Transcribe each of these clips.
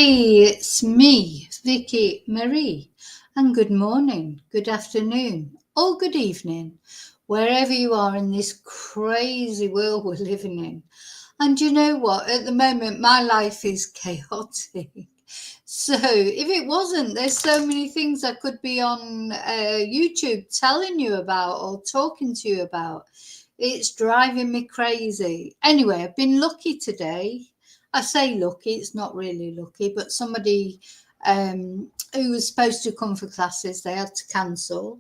Hey, it's me, Vicky Marie, and good morning, good afternoon, or good evening, wherever you are in this crazy world we're living in. And you know what? At the moment, my life is chaotic. So if it wasn't, there's so many things I could be on YouTube telling you about or talking to you about. It's driving me crazy. Anyway, I've been lucky today. I say lucky, it's not really lucky, but somebody who was supposed to come for classes, they had to cancel.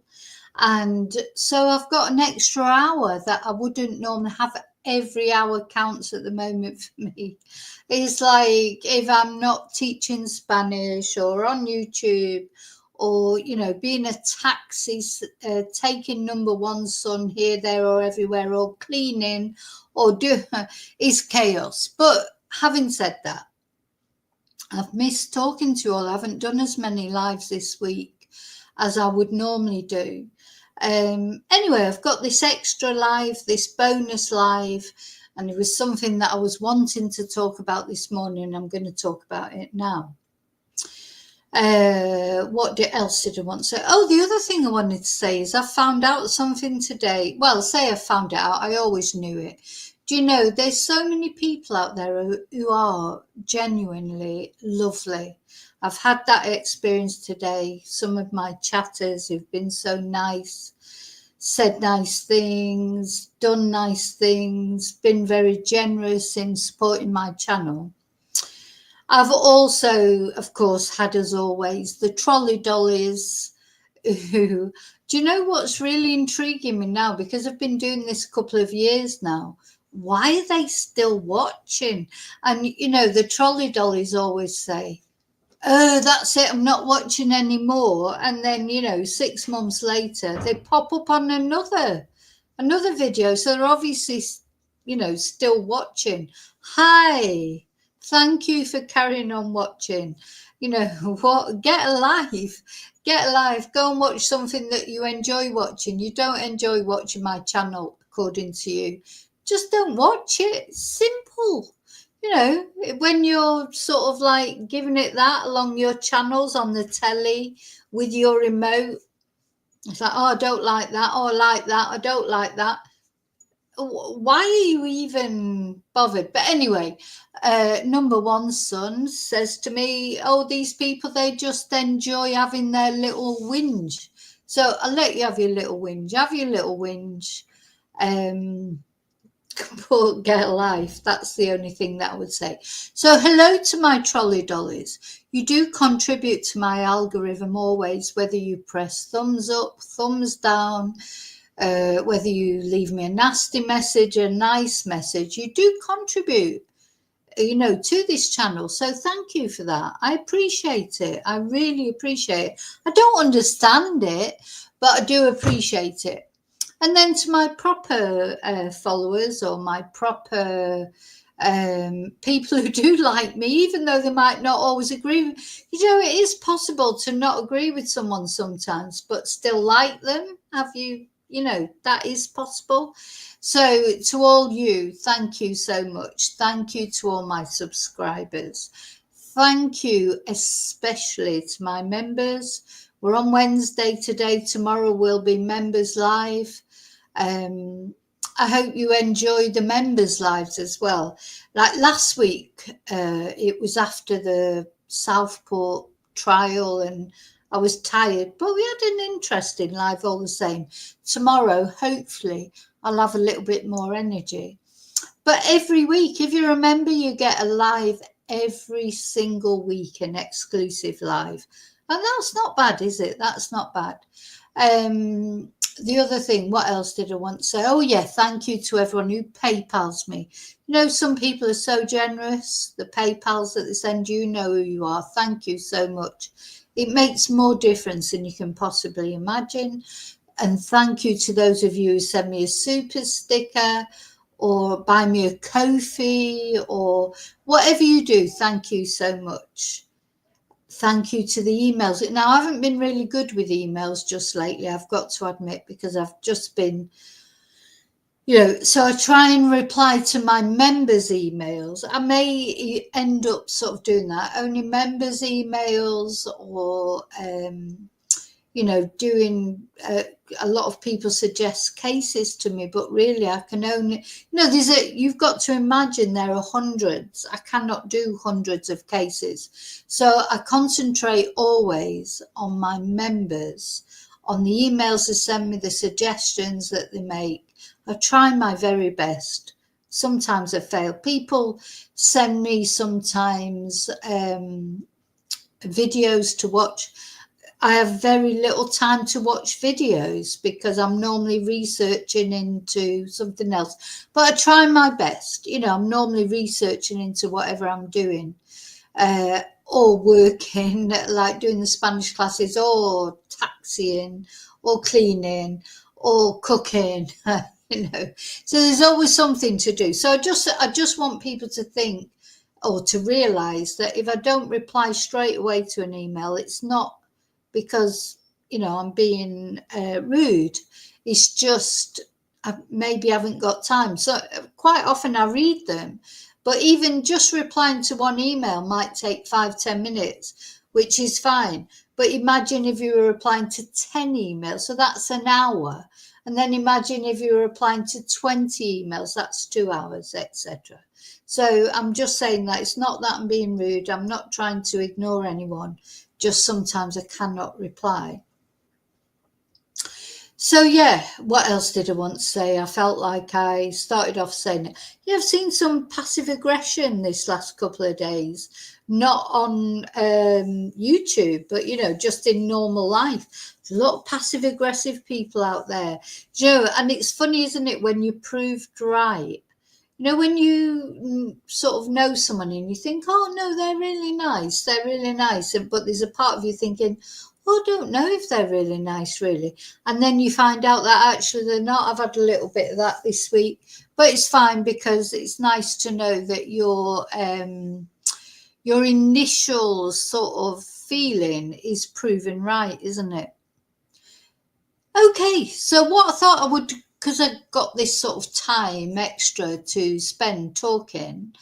And so I've got an extra hour that I wouldn't normally have. Every hour counts at the moment for me. It's like if I'm not teaching Spanish or on YouTube or, being a taxi, taking number one son here, there, or everywhere, or cleaning, or is chaos. But having said that, I've missed talking to you all. I haven't done as many lives this week as I would normally do. Anyway, I've got this extra live, this bonus live, and it was something that I was wanting to talk about this morning. I'm going to talk about it now. What else did I want to say? Oh, the other thing I wanted to say is I found out something today. Well, say I found it out. I always knew it. Do you know, there's so many people out there who are genuinely lovely. I've had that experience today. Some of my chatters who've been so nice, said nice things, done nice things, been very generous in supporting my channel. I've also, of course, had, as always, the trolley dollies who, do you know what's really intriguing me now? Because I've been doing this a couple of years now. Why are they still watching? And, the trolley dollies always say, oh, that's it, I'm not watching anymore. And then, 6 months later, they pop up on another video. So they're obviously, still watching. Hi. Thank you for carrying on watching. What? Get a life. Go and watch something that you enjoy watching. You don't enjoy watching my channel, according to you, just don't watch it. Simple. When you're sort of like giving it that along your channels on the telly with your remote, it's like, oh, I don't like that. Oh, I like that. I don't like that. Why are you even bothered? But anyway, number one son says to me, oh, these people, they just enjoy having their little whinge. So I'll let you have your little whinge. Have your little whinge. Get a life. That's the only thing that I would say. So hello to my trolley dollies. You do contribute to my algorithm always, whether you press thumbs up, thumbs down, whether you leave me a nasty message, a nice message, you do contribute, to this channel. So thank you for that. I appreciate it. I really appreciate it. I don't understand it, but I do appreciate it. And then to my proper followers or my proper people who do like me, even though they might not always agree. It is possible to not agree with someone sometimes, but still like them. That is possible. So to all you, thank you so much. Thank you to all my subscribers. Thank you especially to my members. We're on Wednesday today. Tomorrow will be members live. I hope you enjoy the members' lives as well. Like last week, it was after the Southport trial and I was tired, but we had an interesting live all the same. Tomorrow, hopefully, I'll have a little bit more energy. But every week, if you remember, you get a live every single week, an exclusive live. And that's not bad, is it? That's not bad. The other thing, what else did I want to say? Oh, yeah, thank you to everyone who PayPals me. Some people are so generous. The PayPals that they send, you know who you are. Thank you so much. It makes more difference than you can possibly imagine. And thank you to those of you who send me a super sticker or buy me a Ko-fi or whatever you do. Thank you so much. Thank you to the emails. Now, I haven't been really good with emails just lately, I've got to admit, because I've just been So I try and reply to my members' emails. I may end up sort of doing that, only members' emails, or doing a lot of people suggest cases to me, but really I can only, you've got to imagine there are hundreds. I cannot do hundreds of cases. So I concentrate always on my members, on the emails they send me, the suggestions that they make. I try my very best. Sometimes I fail. People send me sometimes videos to watch. I have very little time to watch videos because I'm normally researching into something else. But I try my best. I'm normally researching into whatever I'm doing, or working, like doing the Spanish classes, or taxiing, or cleaning, or cooking. So there's always something to do. So I just want people to think, or to realize, that if I don't reply straight away to an email, it's not because I'm being rude. It's just I maybe haven't got time. So quite often I read them, but even just replying to one email might take 5-10 minutes, which is fine. But imagine if you were replying to 10 emails, so that's an hour. And then imagine if you were replying to 20 emails, that's 2 hours, etc. So I'm just saying that it's not that I'm being rude. I'm not trying to ignore anyone. Just sometimes I cannot reply. So yeah, what else did I want to say? I felt like I started off saying it. Yeah, I've seen some passive aggression this last couple of days, not on YouTube, but just in normal life. There's a lot of passive aggressive people out there. And it's funny, isn't it, when you're proved right? When you sort of know someone and you think, oh no, they're really nice, but there's a part of you thinking, oh, I don't know if they're really nice, really. And then you find out that actually they're not. I've had a little bit of that this week, but it's fine, because it's nice to know that your initial sort of feeling is proven right, isn't it? Okay, so what I thought I would, because I got this sort of time extra to spend talking,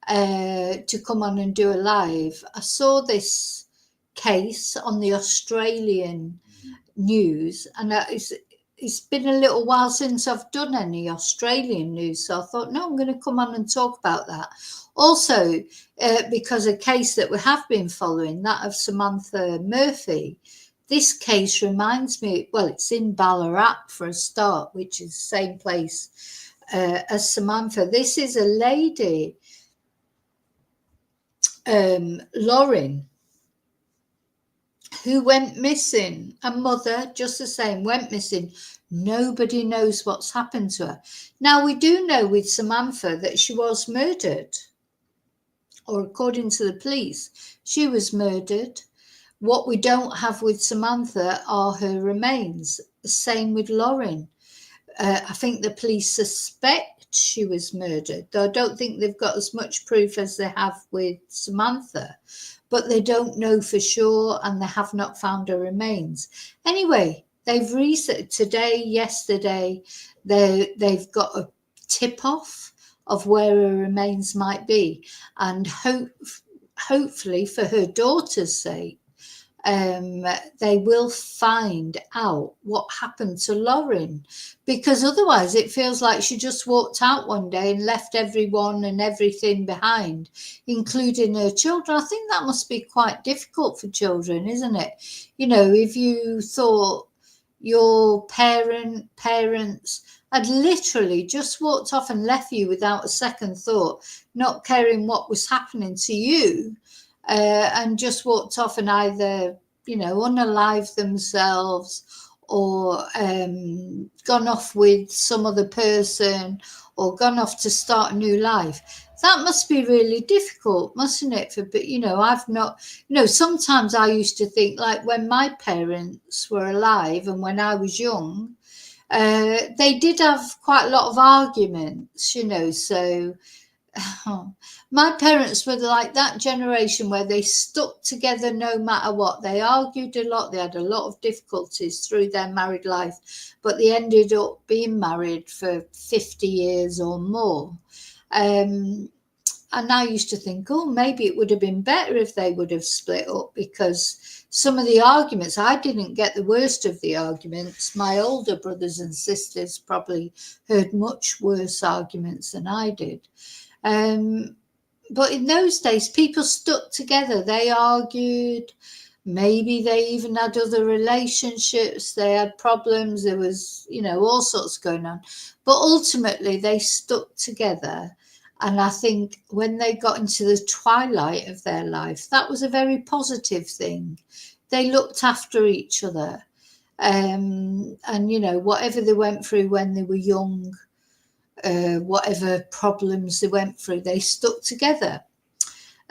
to come on and do a live, I saw this case on the Australian news, and it's been a little while since I've done any Australian news, so I thought, no, I'm going to come on and talk about that. Also, because a case that we have been following, that of Samantha Murphy. This case reminds me, well, it's in Ballarat for a start, which is the same place as Samantha. This is a lady, Lorrin, who went missing. A mother, just the same, went missing. Nobody knows what's happened to her. Now, we do know with Samantha that she was murdered, or according to the police, she was murdered. What we don't have with Samantha are her remains. The same with Lorrin. I think the police suspect she was murdered, though I don't think they've got as much proof as they have with Samantha. But they don't know for sure, and they have not found her remains. Anyway, they've yesterday, they've got a tip-off of where her remains might be, and hopefully, for her daughter's sake, they will find out what happened to Lorrin, because otherwise it feels like she just walked out one day and left everyone and everything behind, including her children. I think that must be quite difficult for children, isn't it? If you thought your parents had literally just walked off and left you without a second thought, not caring what was happening to you, and just walked off and either, unalived themselves, or gone off with some other person, or gone off to start a new life. That must be really difficult, mustn't it? I've not, sometimes I used to think, like, when my parents were alive and when I was young, they did have quite a lot of arguments, so My parents were like that generation where they stuck together no matter what. They argued a lot. They had a lot of difficulties through their married life, but they ended up being married for 50 years or more. And I used to think, oh, maybe it would have been better if they would have split up, because some of the arguments, I didn't get the worst of the arguments. My older brothers and sisters probably heard much worse arguments than I did. But in those days, people stuck together. They argued. Maybe they even had other relationships. They had problems. There was, all sorts going on. But ultimately, they stuck together. And I think when they got into the twilight of their life, that was a very positive thing. They looked after each other. And, whatever they went through when they were young, whatever problems they went through, they stuck together.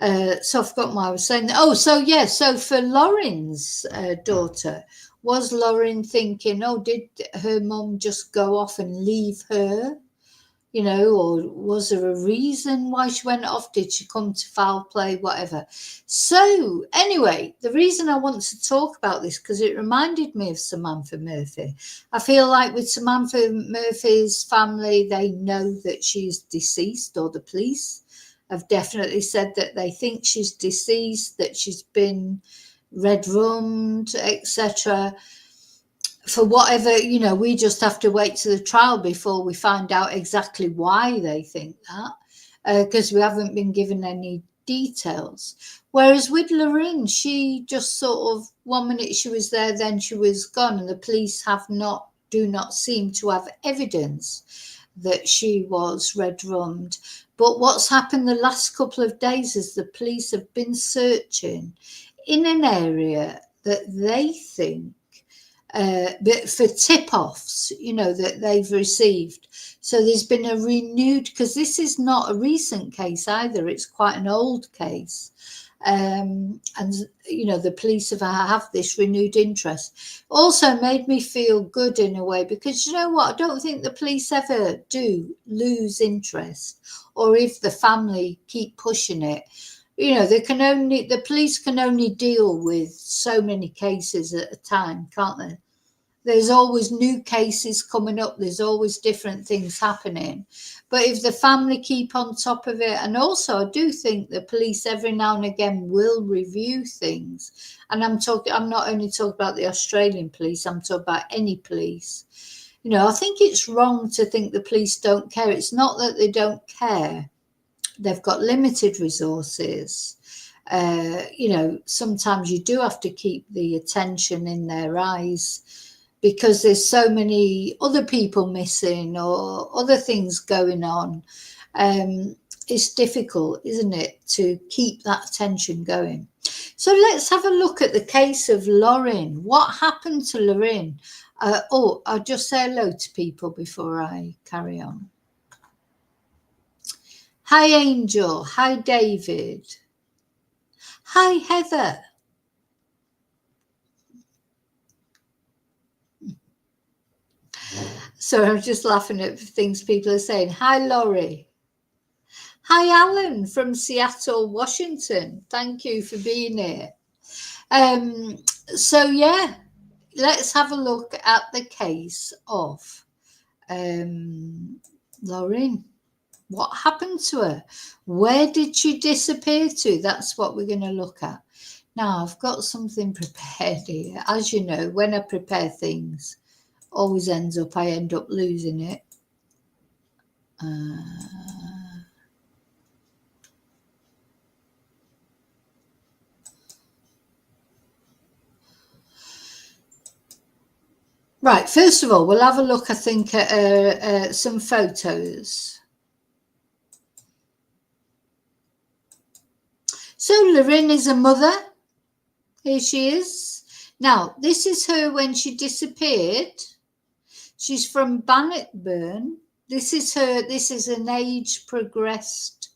So I've forgotten what I was saying. Oh, so for Lauren's daughter, was Lorrin thinking, oh, did her mum just go off and leave her? Or was there a reason why she went off? Did she come to foul play? Whatever. So anyway, the reason I want to talk about this, because it reminded me of Samantha Murphy. I feel like with Samantha Murphy's family, they know that she's deceased, or the police have definitely said that they think she's deceased, that she's been red-rummed, etc. For whatever, we just have to wait to the trial before we find out exactly why they think that, because we haven't been given any details. Whereas with Lorrin, she just sort of, 1 minute she was there, then she was gone, and the police do not seem to have evidence that she was red-rummed. But what's happened the last couple of days is the police have been searching in an area that they think, but for tip-offs, that they've received. So there's been a renewed, because this is not a recent case either, it's quite an old case. And the police have this renewed interest. Also made me feel good in a way, because you know what, I don't think the police ever do lose interest, or if the family keep pushing it. The police can only deal with so many cases at a time, can't they? There's always new cases coming up. There's always different things happening. But if the family keep on top of it, and also I do think the police every now and again will review things. And I'm not only talking about the Australian police, I'm talking about any police. I think it's wrong to think the police don't care. It's not that they don't care. They've got limited resources. Sometimes you do have to keep the attention in their eyes, because there's so many other people missing or other things going on. It's difficult, isn't it, to keep that attention going. So let's have a look at the case of Lorrin. What happened to Lorrin? I'll just say hello to people before I carry on. Hi, Angel. Hi, David. Hi, Heather. So I'm just laughing at things people are saying. Hi, Laurie. Hi, Alan from Seattle, Washington. Thank you for being here. Let's have a look at the case of Lorrin. What happened to her? Where did she disappear to? That's what we're going to look at. Now, I've got something prepared here. As you know, when I prepare things, always I end up losing it. Right, first of all, we'll have a look, I think, at some photos. So Lorrin is a mother. Here she is. Now, this is her when she disappeared. She's from Bannockburn. This is an age progressed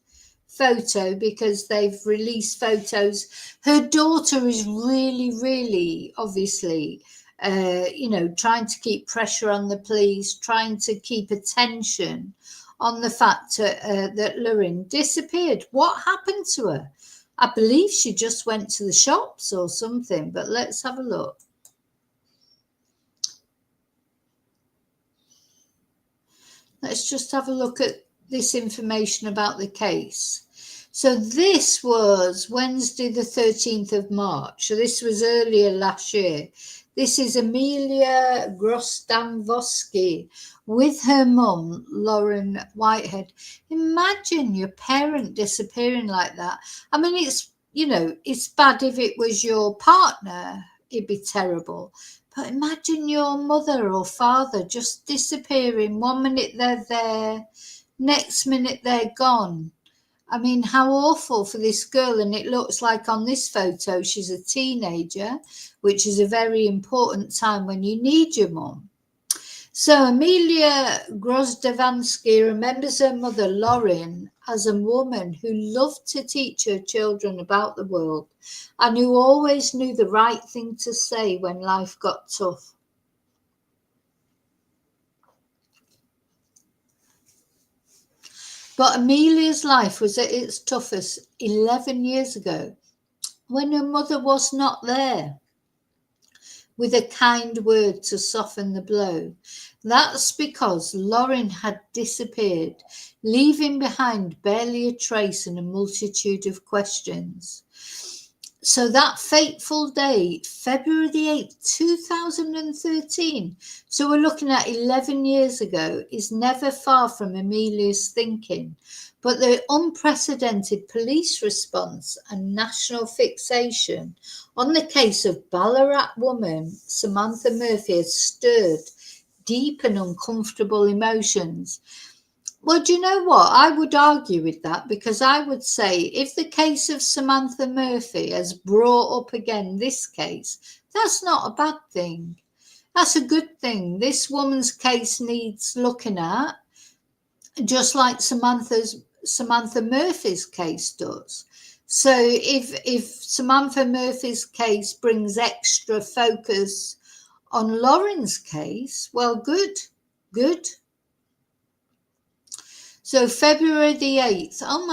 photo, because they've released photos. Her daughter is really, really obviously trying to keep pressure on the police, trying to keep attention on the fact that Lorrin disappeared. What happened to her? I believe she just went to the shops or something, but let's have a look. Let's just have a look at this information about the case. So this was Wednesday the 13th of March. So this was earlier last year. This is Amelia Grosdanvoski with her mum, Lauren Whitehead. Imagine your parent disappearing like that. I mean, it's bad if it was your partner. It'd be terrible. But imagine your mother or father just disappearing. 1 minute they're there, next minute they're gone. I mean, how awful for this girl. And it looks like on this photo, she's a teenager, which is a very important time when you need your mum. So Amelia Grosdavansky remembers her mother, Lorrin, as a woman who loved to teach her children about the world and who always knew the right thing to say when life got tough. But Amelia's life was at its toughest 11 years ago when her mother was not there with a kind word to soften the blow. That's because Lorrin had disappeared, leaving behind barely a trace and a multitude of questions. So that fateful day, February the 8th, 2013, so we're looking at 11 years ago, is never far from Amelia's thinking. But the unprecedented police response and national fixation on the case of Ballarat woman Samantha Murphy has stirred deep and uncomfortable emotions. Well, do you know what? I would argue with that, because I would say if the case of Samantha Murphy has brought up again this case, that's not a bad thing. That's a good thing. This woman's case needs looking at, just like Samantha Murphy's case does. So if Samantha Murphy's case brings extra focus on Lorrin's case, well, good. So February the 8th, oh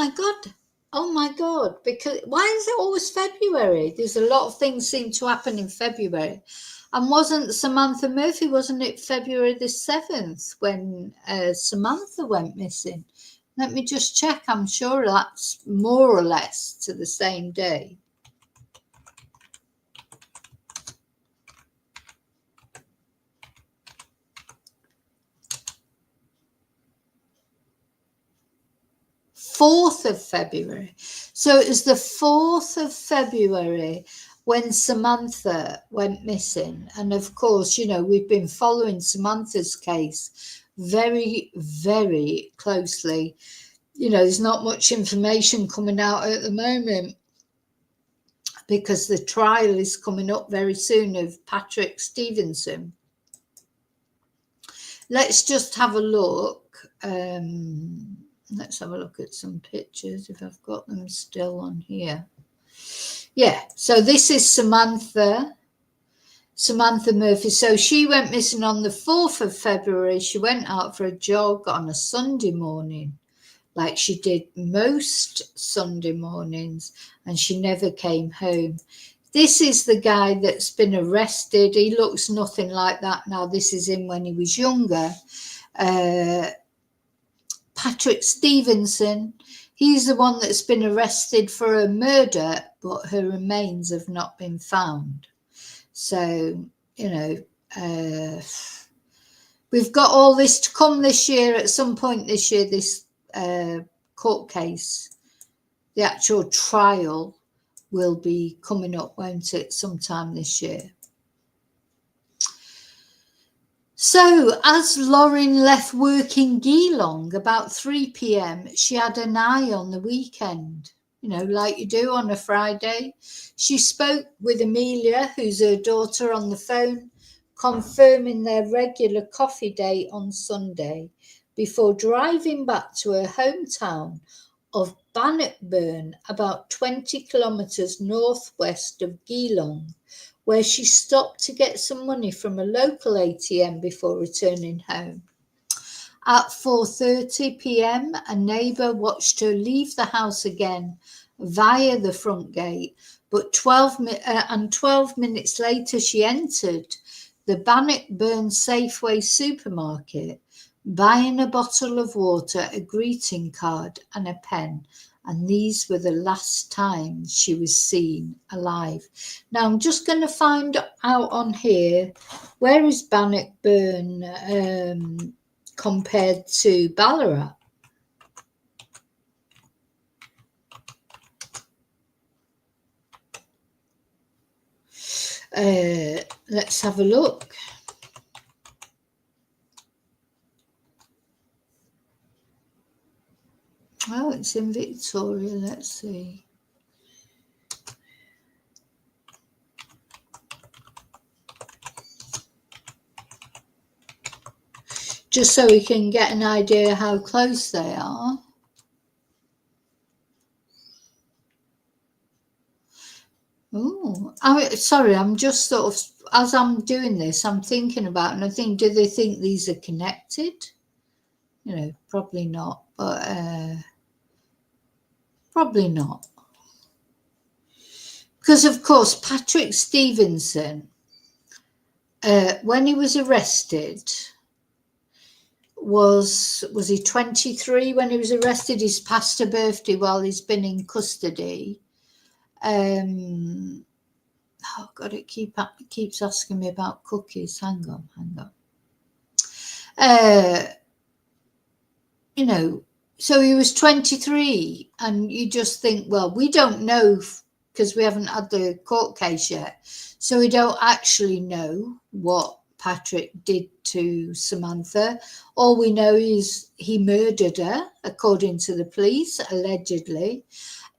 my God, because why is it always February? There's a lot of things seem to happen in February. And wasn't Samantha Murphy, wasn't it February the 7th when Samantha went missing? Let me just check. I'm sure that's more or less to the same day. February 4th. So it was the 4th of February when Samantha went missing. And of course, we've been following Samantha's case very, very closely. There's not much information coming out at the moment because the trial is coming up very soon of Patrick Stevenson. Let's just have a look. Let's have a look at some pictures if I've got them still on here. Yeah, so this is Samantha Murphy. So she went missing on the 4th of February. She went out for a jog on a Sunday morning, like she did most Sunday mornings, and she never came home. This is the guy that's been arrested. He looks nothing like that now. This is him when he was younger. Patrick Stevenson, he's the one that's been arrested for a murder, but her remains have not been found. So, we've got all this to come this year. At some point this year, this court case, the actual trial will be coming up, won't it, sometime this year. So as Lorrin left work in Geelong about 3 p.m, she had an eye on the weekend, like you do on a Friday. She spoke with Amelia, who's her daughter, on the phone, confirming their regular coffee date on Sunday before driving back to her hometown of Bannockburn, about 20 kilometres northwest of Geelong, where she stopped to get some money from a local ATM before returning home. At 4:30 p.m., a neighbour watched her leave the house again via the front gate, but 12 minutes later she entered the Bannockburn Safeway supermarket, buying a bottle of water, a greeting card and a pen. And these were the last times she was seen alive. Now I'm just going to find out on here, where is Bannockburn compared to Ballarat? Let's have a look. Oh, it's in Victoria. Let's see. Just so we can get an idea how close they are. Oh, sorry, I'm just sort of, as I'm doing this, I'm thinking about, and I think, do they think these are connected? You know, probably not, but probably not. Because, of course, Patrick Stevenson, when he was arrested, was he 23 when he was arrested? He's passed a birthday while he's been in custody. Oh God, it keeps asking me about cookies. Hang on. You know, so he was 23, and you just think, well, we don't know because we haven't had the court case yet, so we don't actually know what Patrick did to Samantha. All we know is he murdered her, according to the police, allegedly,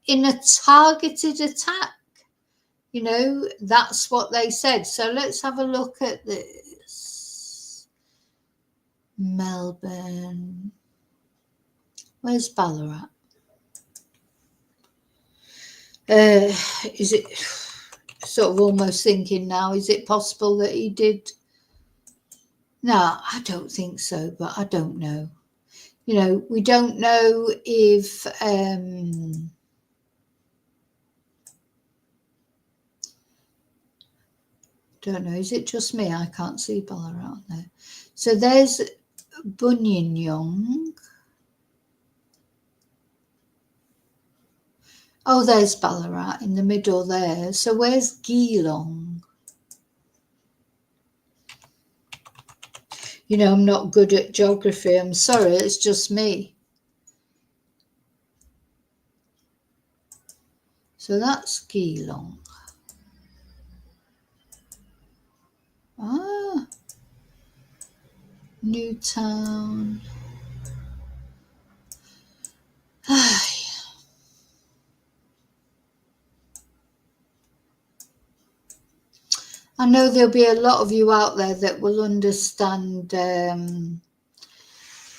in a targeted attack. You know, that's what they said. So let's have a look at this. Melbourne. Where's Ballarat? Is it sort of almost thinking now, is it possible that he did? No, I don't think so, but I don't know. You know, we don't know if don't know, is it just me? I can't see Ballarat on there. So there's Buninyong. Oh, there's Ballarat in the middle there. So where's Geelong? You know, I'm not good at geography. I'm sorry, it's just me. So that's Geelong. Ah, Newtown. I know there'll be a lot of you out there that will understand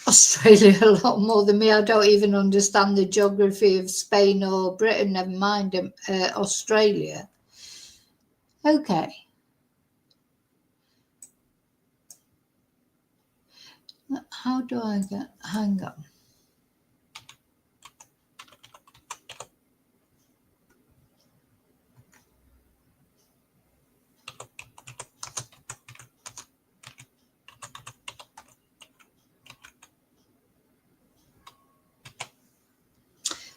Australia a lot more than me. I don't even understand the geography of Spain or Britain, never mind Australia. Okay. How do I get, hang on.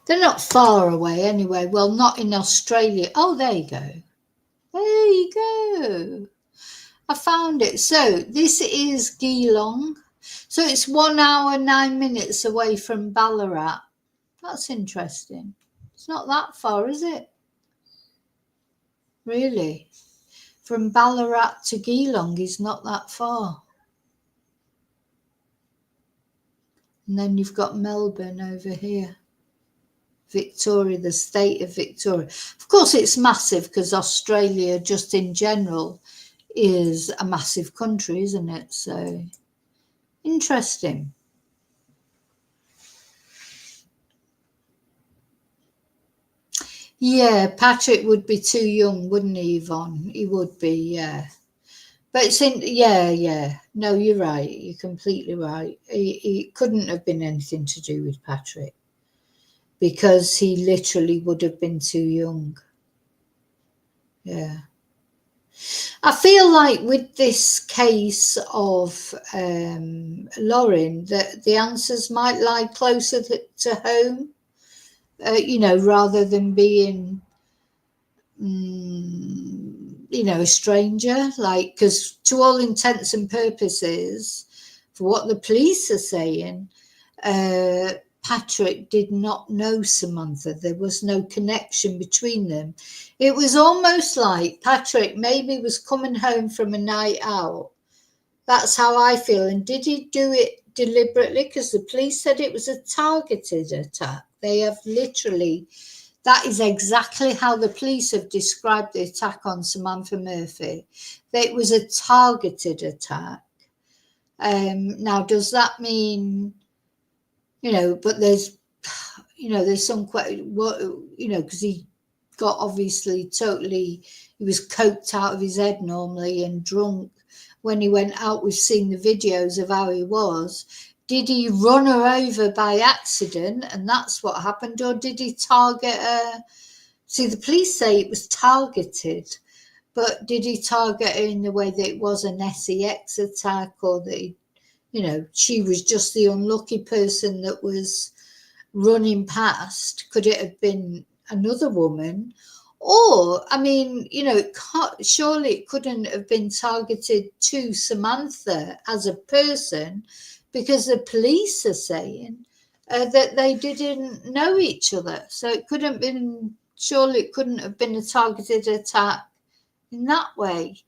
They're not far away anyway. Well, not in Australia. Oh, there you go. There you go. I found it. So this is Geelong. So it's 1 hour, 9 minutes away from Ballarat. That's interesting. It's not that far, is it? Really? From Ballarat to Geelong is not that far. And then you've got Melbourne over here. Victoria, the state of Victoria. Of course, it's massive because Australia, just in general, is a massive country, isn't it? So, interesting. Yeah, Patrick would be too young, wouldn't he, Yvonne? He would be, yeah. But it's in, yeah. No, you're right. You're completely right. It couldn't have been anything to do with Patrick because he literally would have been too young. Yeah. I feel like with this case of Lorrin, that the answers might lie closer to home, rather than being, a stranger. Like, because to all intents and purposes, for what the police are saying, Patrick did not know Samantha. There was no connection between them. It was almost like Patrick maybe was coming home from a night out. That's how I feel. And did he do it deliberately? Because the police said it was a targeted attack. They have literally, that is exactly how the police have described the attack on Samantha Murphy. That it was a targeted attack. Now, does that mean, but there's some, because he got obviously totally, he was coked out of his head normally and drunk when he went out. We've seen the videos of how he was. Did he run her over by accident and that's what happened, or did he target her? See, the police say it was targeted, but did he target her in the way that it was an SEX attack, or that she was just the unlucky person that was running past? Could it have been another woman? Or, I mean, surely it couldn't have been targeted to Samantha as a person, because the police are saying that they didn't know each other. So surely it couldn't have been a targeted attack in that way.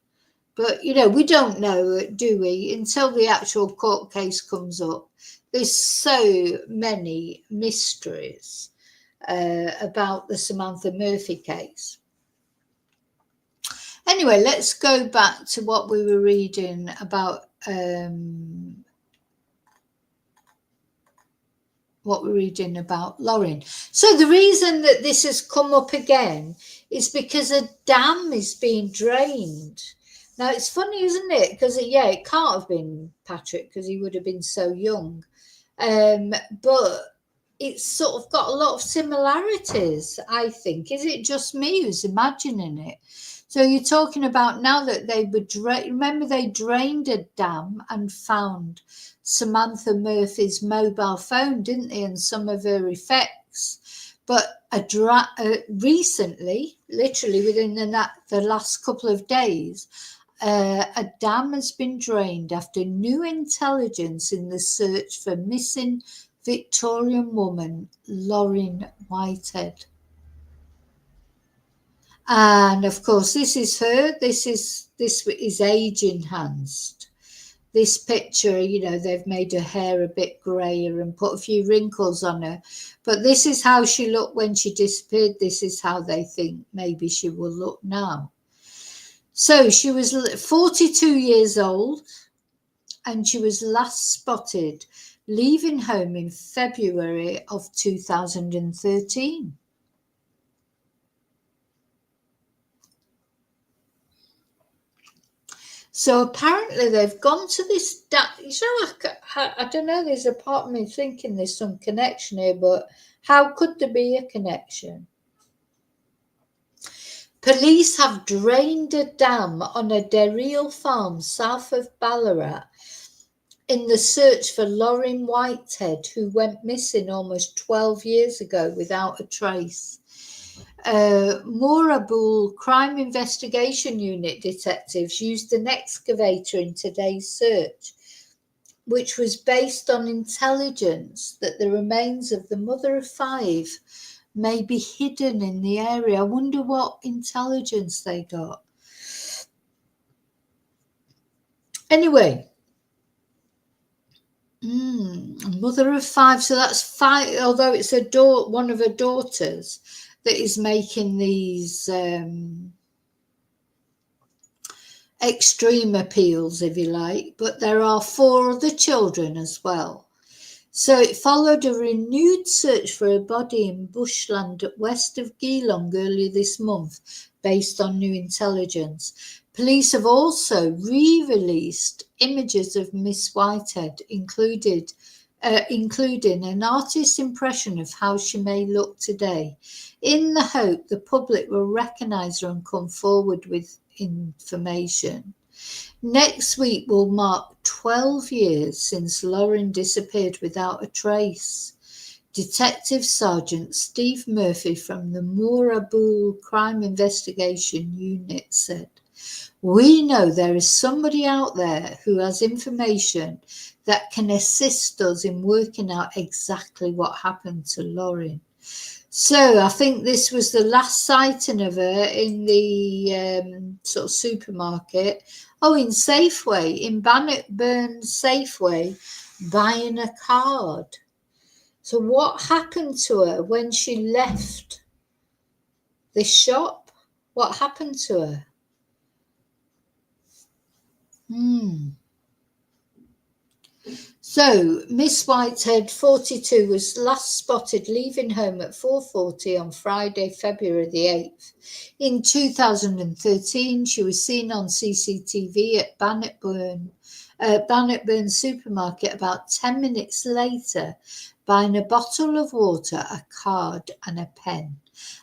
But, we don't know, do we, until the actual court case comes up. There's so many mysteries about the Samantha Murphy case. Anyway, let's go back to what we were reading about, Lorrin. So the reason that this has come up again is because a dam is being drained. Now, it's funny, isn't it? Because, it can't have been Patrick because he would have been so young. But it's sort of got a lot of similarities, I think. Is it just me who's imagining it? So you're talking about now that they would remember they drained a dam and found Samantha Murphy's mobile phone, didn't they, and some of her effects. But recently, literally within the last couple of days, a dam has been drained after new intelligence in the search for missing Victorian woman Lauren Whitehead. And of course, this is her. This is age enhanced. This picture, they've made her hair a bit grayer and put a few wrinkles on her. But this is how she looked when she disappeared. This is how they think maybe she will look now. So she was 42 years old and she was last spotted leaving home in February of 2013. So apparently they've gone to this dam. I don't know, there's a part of me thinking there's some connection here, but how could there be a connection? Police have drained a dam on a Derreel farm south of Ballarat in the search for Lauren Whitehead, who went missing almost 12 years ago without a trace. Moorabool Crime Investigation Unit detectives used an excavator in today's search, which was based on intelligence that the remains of the mother of five may be hidden in the area. I wonder what intelligence they got. Anyway, mother of five, so that's five, although it's one of her daughters that is making these extreme appeals, if you like, but there are 4 other children as well. So it followed a renewed search for a body in bushland west of Geelong earlier this month, based on new intelligence. Police have also re-released images of Miss Whitehead, including an artist's impression of how she may look today, in the hope the public will recognise her and come forward with information. Next week will mark 12 years since Lorrin disappeared without a trace. Detective Sergeant Steve Murphy from the Moorabool Crime Investigation Unit said, "We know there is somebody out there who has information that can assist us in working out exactly what happened to Lorrin." So I think this was the last sighting of her in the sort of supermarket. Oh, in Safeway, in Bannockburn Safeway, buying a card. So what happened to her when she left this shop? What happened to her? So, Miss Whitehead, 42, was last spotted leaving home at 4:40 on Friday, February the 8th. In 2013, she was seen on CCTV at Bannockburn Supermarket about 10 minutes later, buying a bottle of water, a card, and a pen.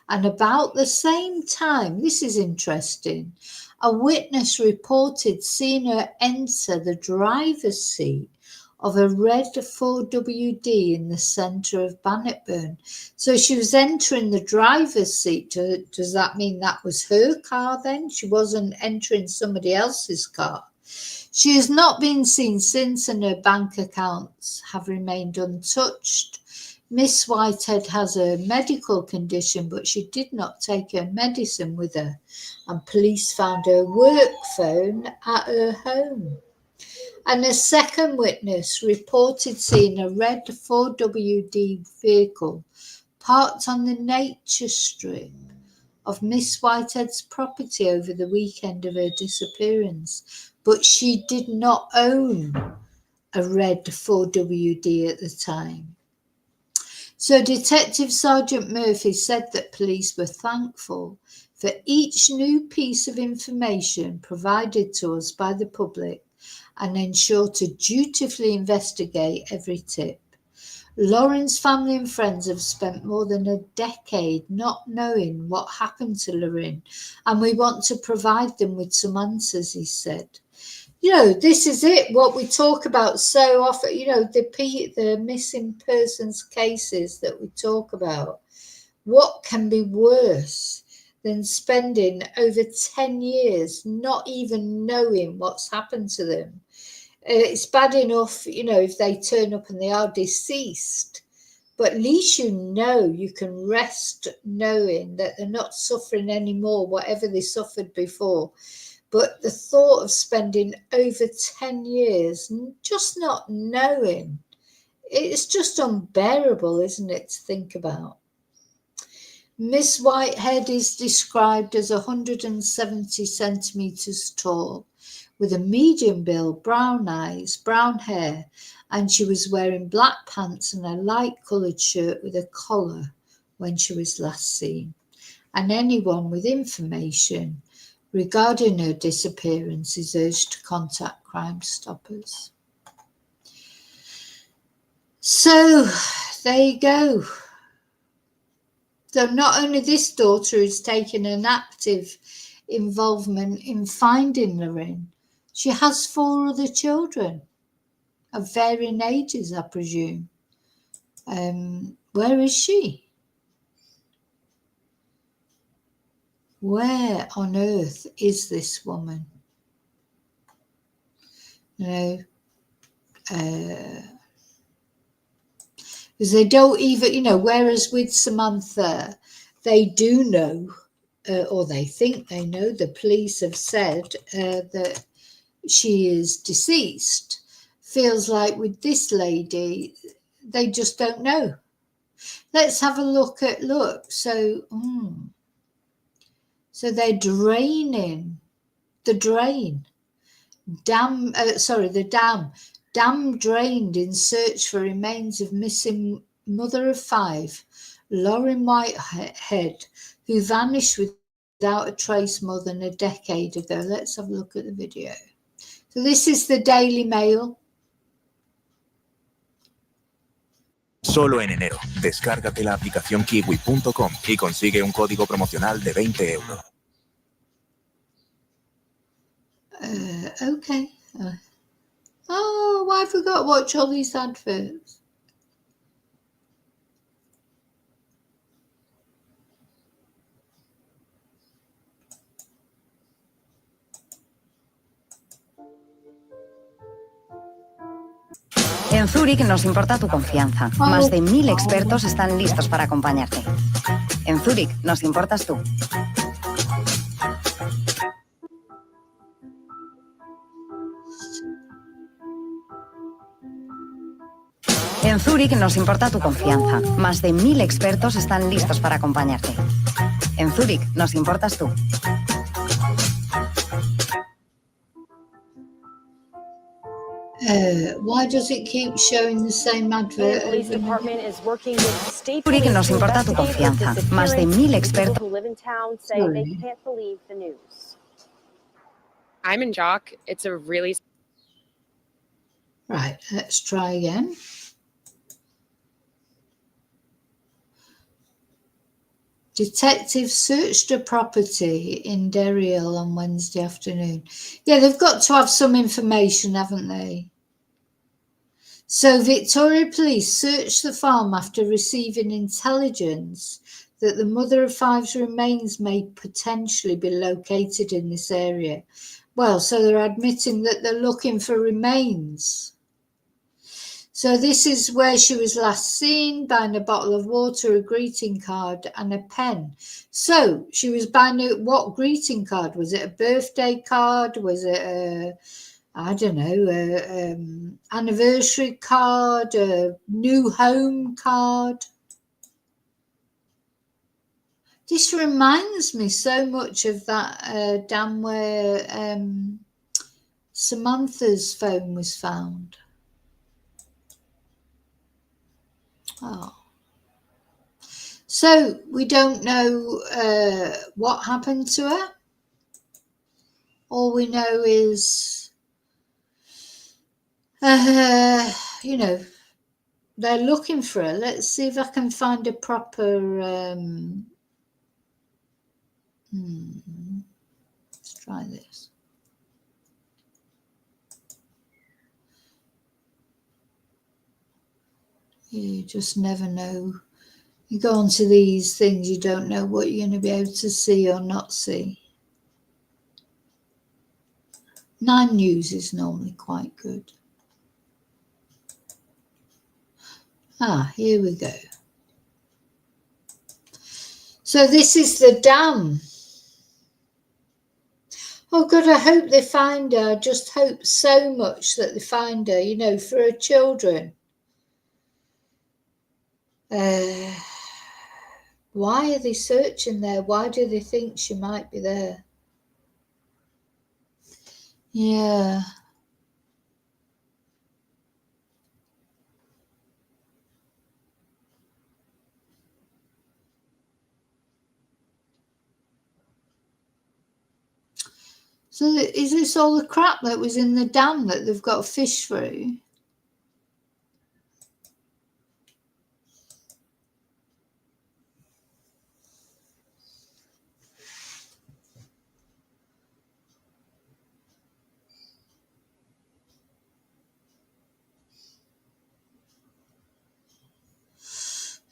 And about the same time, this is interesting, a witness reported seeing her enter the driver's seat of a red 4WD in the centre of Bannockburn. So she was entering the driver's seat. Does that mean that was her car then? She wasn't entering somebody else's car. She has not been seen since, and her bank accounts have remained untouched. Miss Whitehead has a medical condition, but she did not take her medicine with her, and police found her work phone at her home. And a second witness reported seeing a red 4WD vehicle parked on the nature strip of Miss Whitehead's property over the weekend of her disappearance, but she did not own a red 4WD at the time. So Detective Sergeant Murphy said that police were thankful for each new piece of information provided to us by the public and ensure to dutifully investigate every tip. Lorrin's family and friends have spent more than a decade not knowing what happened to Lorrin, and we want to provide them with some answers, he said. You know, this is it, what we talk about so often, you know, the missing persons cases that we talk about. What can be worse than spending over 10 years not even knowing what's happened to them? It's bad enough, you know, if they turn up and they are deceased, but at least you can rest knowing that they're not suffering anymore, whatever they suffered before. But the thought of spending over 10 years just not knowing, it's just unbearable, isn't it, to think about? Miss Whitehead is described as 170 centimetres tall, with a medium build, brown eyes, brown hair, and she was wearing black pants and a light-coloured shirt with a collar when she was last seen. And anyone with information regarding her disappearance is urged to contact Crime Stoppers. So, there you go. So not only this daughter is taking an active involvement in finding Lorrin, she has 4 other children of varying ages, I presume. Where is she? Where on earth is this woman? You know, because they don't even, you know, whereas with Samantha, they do know, or they think they know, the police have said that she is deceased. Feels like with this lady, they just don't know. Let's have a look. So they're draining the drain. Dam drained in search for remains of missing mother of 5, Lauren Whitehead, who vanished with without a trace more than a decade ago. Let's have a look at the video. So this is the Daily Mail. Solo en enero, descárgate la aplicación kiwi.com y consigue un código promocional de 20 euros. Okay. Oh, I forgot to watch all these adverts. En Zúrich nos importa tu confianza. Más de 1000 expertos están listos para acompañarte. En Zúrich nos importas tú. En Zúrich nos importa tu confianza. Más de 1000 expertos están listos para acompañarte. En Zúrich nos importas tú. Why does it keep showing the same advert? Zúrich nos importa tu confianza. Más de 1000 expertos. I'm in shock. It's a really... Right, let's try again. Detectives searched a property in Derry Hill on Wednesday afternoon. Yeah, they've got to have some information, haven't they? So Victoria Police searched the farm after receiving intelligence that the mother of five's remains may potentially be located in this area. Well, so they're admitting that they're looking for remains. So this is where she was last seen, buying a bottle of water, a greeting card and a pen. So she was buying what greeting card? Was it a birthday card? Was it a, I don't know, anniversary card, a new home card? This reminds me so much of that dam where Samantha's phone was found. Oh. So we don't know what happened to her. All we know is, you know, they're looking for her. Let's see if I can find a proper... let's try this. You just never know. You go onto these things, you don't know what you're going to be able to see or not see. 9 News is normally quite good. Ah, here we go. So this is the dam. Oh God, I hope they find her. I just hope so much that they find her, you know, for her children. Why are they searching there? Why do they think she might be there? Yeah. So is this all the crap that was in the dam that they've got to fish through?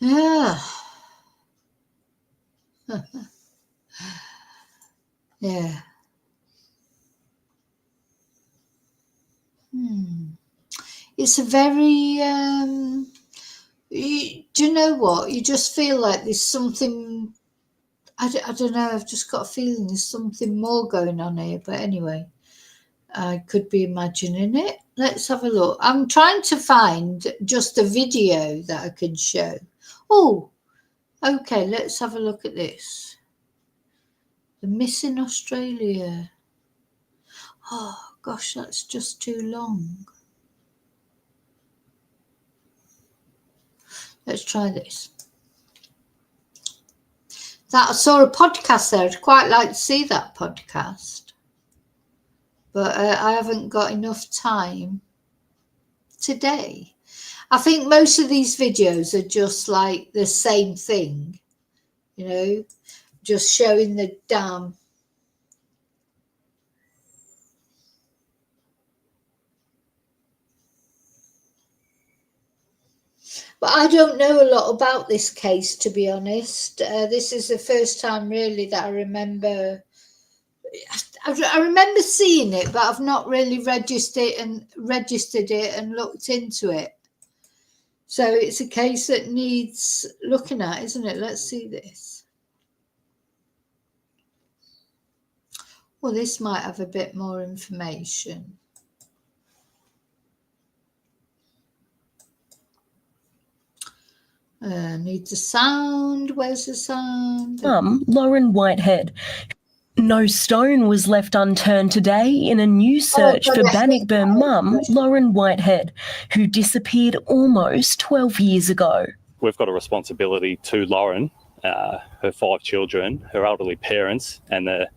Yeah. Yeah. It's a very, do you know what? You just feel like there's something, I don't know, I've just got a feeling there's something more going on here. But anyway, I could be imagining it. Let's have a look. I'm trying to find just a video that I can show. Oh, okay, let's have a look at this. The Missing Australia. Oh, gosh, that's just too long. Let's try this. That I saw a podcast there. I'd quite like to see that podcast, but I haven't got enough time today. I think most of these videos are just like the same thing, just showing the dam. But I don't know a lot about this case, to be honest. This is the first time really that I remember. I remember seeing it, but I've not really registered it and looked into it. So it's a case that needs looking at, isn't it? Let's see this. Well, this might have a bit more information. Needs a sound. Where's the sound? Lauren Whitehead. No stone was left unturned today in a new search for Bannockburn mum, Lauren Whitehead, who disappeared almost 12 years ago. We've got a responsibility to Lorrin, her 5 children, her elderly parents, and the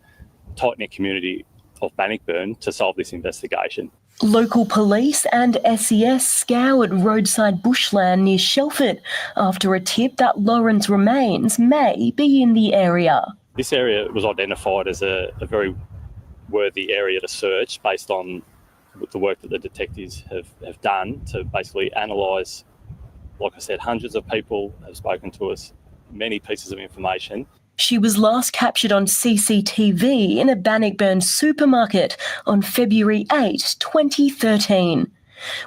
tight-knit community of Bannockburn to solve this investigation. Local police and SES scoured roadside bushland near Shelford after a tip that Lauren's remains may be in the area. This area was identified as a very worthy area to search based on the work that the detectives have done to basically analyse, like I said, hundreds of people have spoken to us, many pieces of information. She was last captured on CCTV in a Bannockburn supermarket on February 8, 2013,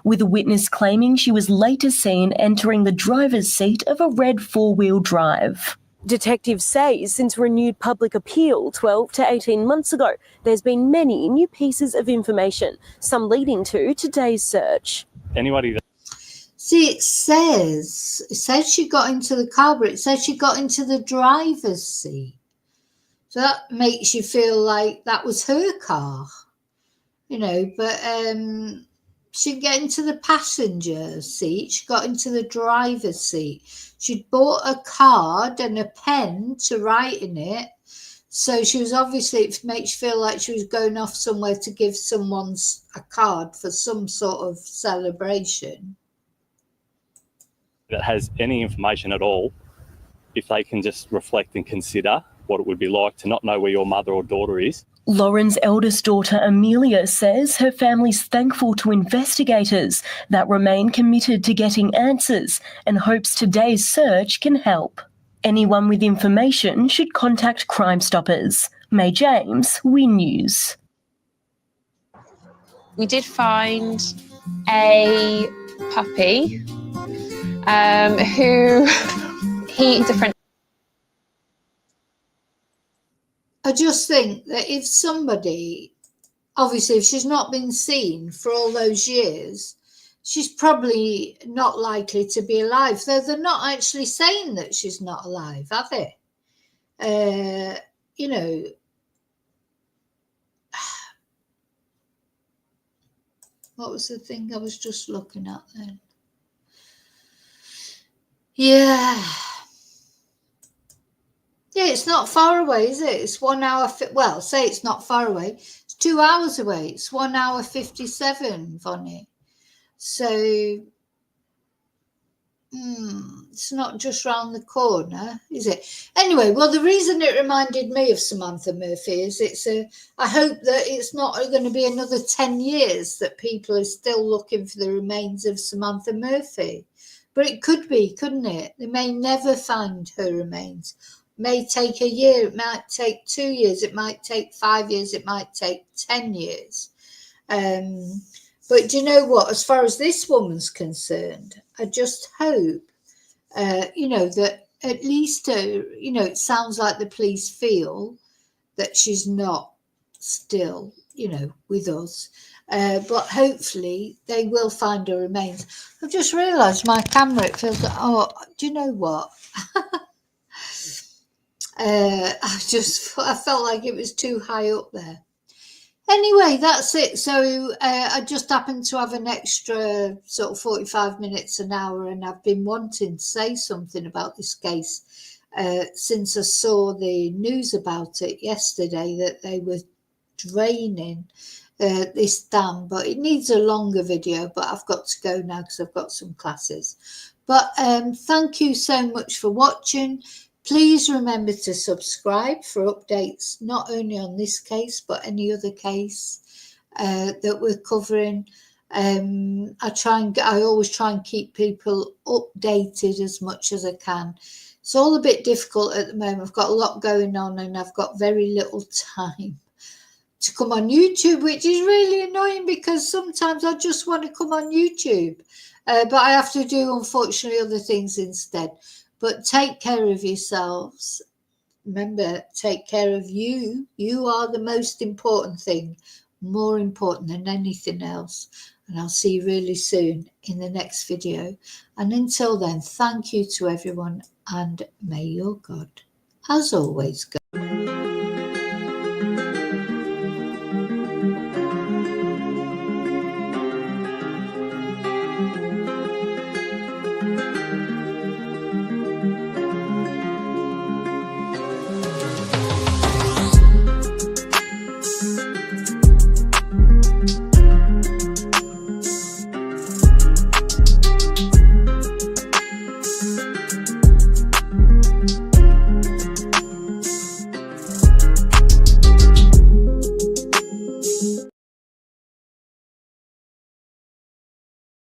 with a witness claiming she was later seen entering the driver's seat of a red 4-wheel drive. Detectives say since renewed public appeal 12 to 18 months ago, there's been many new pieces of information, some leading to today's search. Anybody that See, it says she got into the car, but it says she got into the driver's seat. So that makes you feel like that was her car, but she didn't get into the passenger seat. She got into the driver's seat. She'd bought a card and a pen to write in it. So she was obviously, it makes you feel like she was going off somewhere to give someone a card for some sort of celebration. that has any information at all, if they can just reflect and consider what it would be like to not know where your mother or daughter is. Lauren's eldest daughter, Amelia, says her family's thankful to investigators that remain committed to getting answers and hopes today's search can help. Anyone with information should contact Crime Stoppers. May James, Win News. We did find a puppy he's a friend. I just think that if somebody, obviously, if she's not been seen for all those years, she's probably not likely to be alive. Though they're not actually saying that she's not alive, are they? What was the thing I was just looking at then? Yeah, it's not far away, is it? It's 1 hour. Well, say it's not far away. It's 2 hours away. It's 1 hour 57, Vonnie. So it's not just round the corner, is it? Anyway, well, the reason it reminded me of Samantha Murphy is I hope that it's not going to be another 10 years that people are still looking for the remains of Samantha Murphy. But it could be, couldn't it? They may never find her remains. It may take a year, it might take 2 years, it might take 5 years, it might take 10 years. But do you know what? As far as this woman's concerned, I just hope, that at least, it sounds like the police feel that she's not still, with us. But hopefully they will find her remains. I've just realised my camera, it feels like, do you know what? I felt like it was too high up there. Anyway, that's it. So I just happened to have an extra sort of 45 minutes, an hour, and I've been wanting to say something about this case since I saw the news about it yesterday, that they were draining this dam, but it needs a longer video, but I've got to go now because I've got some classes. But thank you so much for watching. Please remember to subscribe for updates, not only on this case, but any other case that we're covering. I always try and keep people updated as much as I can. It's all a bit difficult at the moment. I've got a lot going on and I've got very little time to come on YouTube, which is really annoying because sometimes I just want to come on YouTube, but I have to do, unfortunately, other things instead. But take care of yourselves. Remember, take care of you. You are the most important thing, more important than anything else. And I'll see you really soon in the next video. And until then, thank you to everyone, and may your God, as always, go.